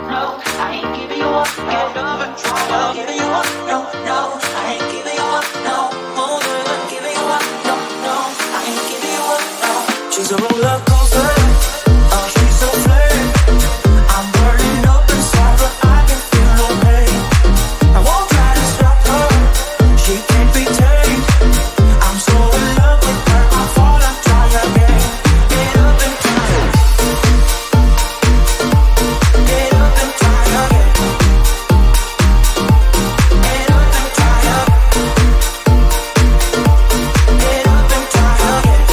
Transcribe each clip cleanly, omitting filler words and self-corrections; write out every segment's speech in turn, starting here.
no, I ain't giving you up. Get up and try to giving you up. No, no, I ain't giving you up. No, more than giving you up. No, no, I ain't giving you up. No. She's a roller coaster. Oh, she's so flame. I'm burning up inside, but I can feel no pain. I won't try to stop her. She can't be tamed. I'm so in love with her. I fall and try again. Get up and try. Get up and try again. Get up and try again. Get up and try again.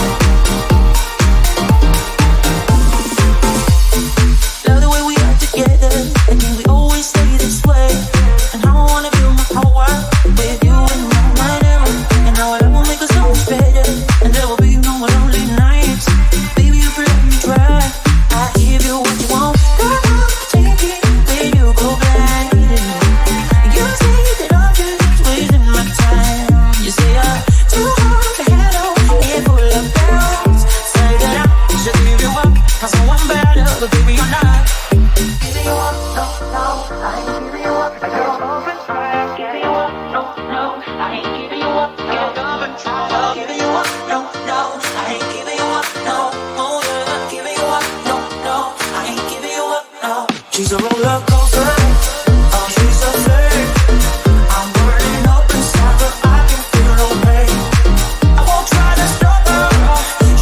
Love the way we are together, and then we always stay this way. And I wanna build my whole world with you in my mirror. And our love will make us so much better, and there will be no more lonely nights. Baby, you let me try. I give you what you want. Girl, I'll take it when you go blind. You say that I'm just wasting my time. You say I'm too hard to handle and full of doubts. Say that I should give you up, 'cause I'm one better, but baby, you're not. Giving you up, no, no, I ain't giving you up. I get up and try, giving you up, no, no, I ain't giving you up. Get up and try, giving you up, no, no, I ain't giving you up, no, more than giving you up, no, no, I ain't giving you up, no. She's a roller coaster, oh, she's a flame. I'm burning up inside, but I can feel no pain. I won't try to stop her,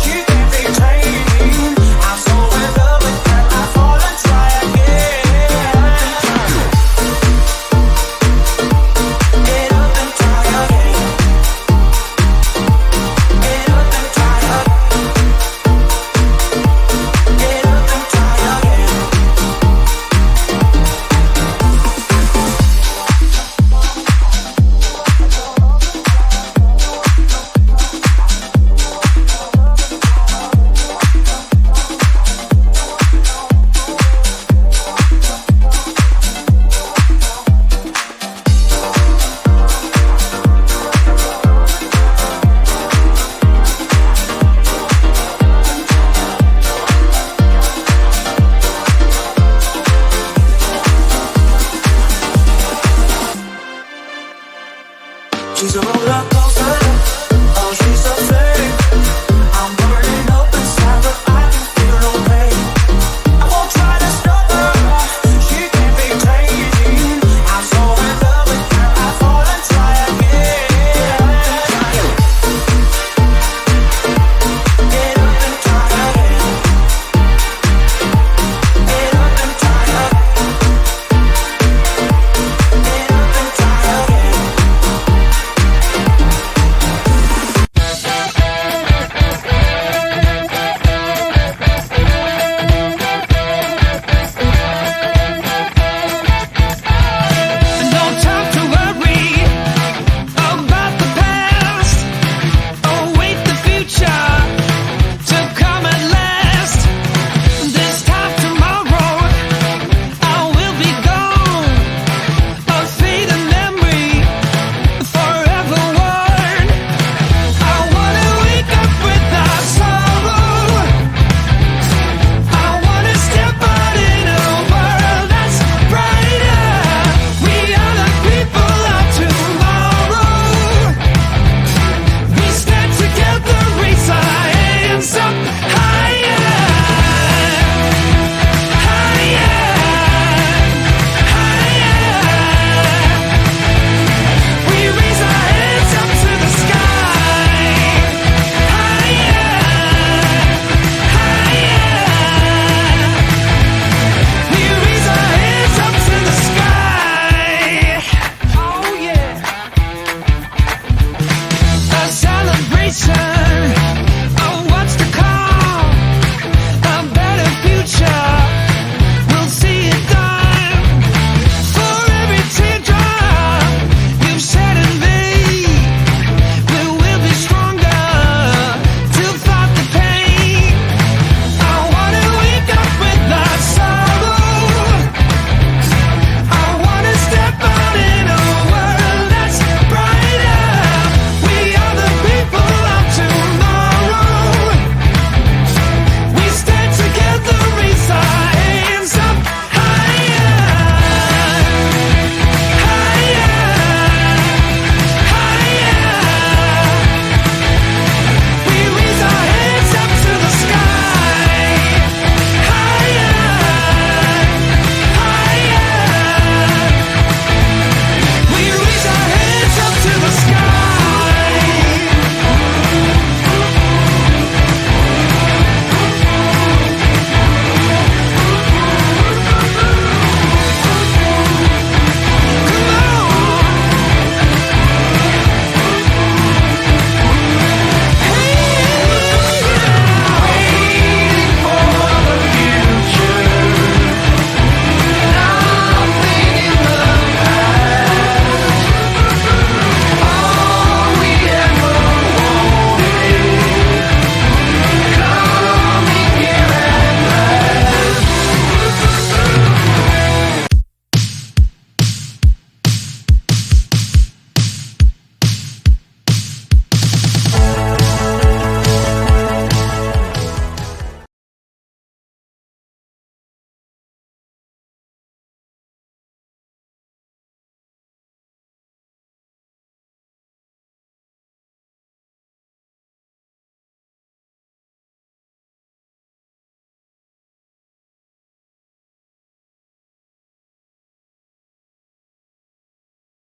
she can't be tamed. I'm so in love with her, I fall and try again. Get up and try again. Get up and try again. Get up and try again. She's a roller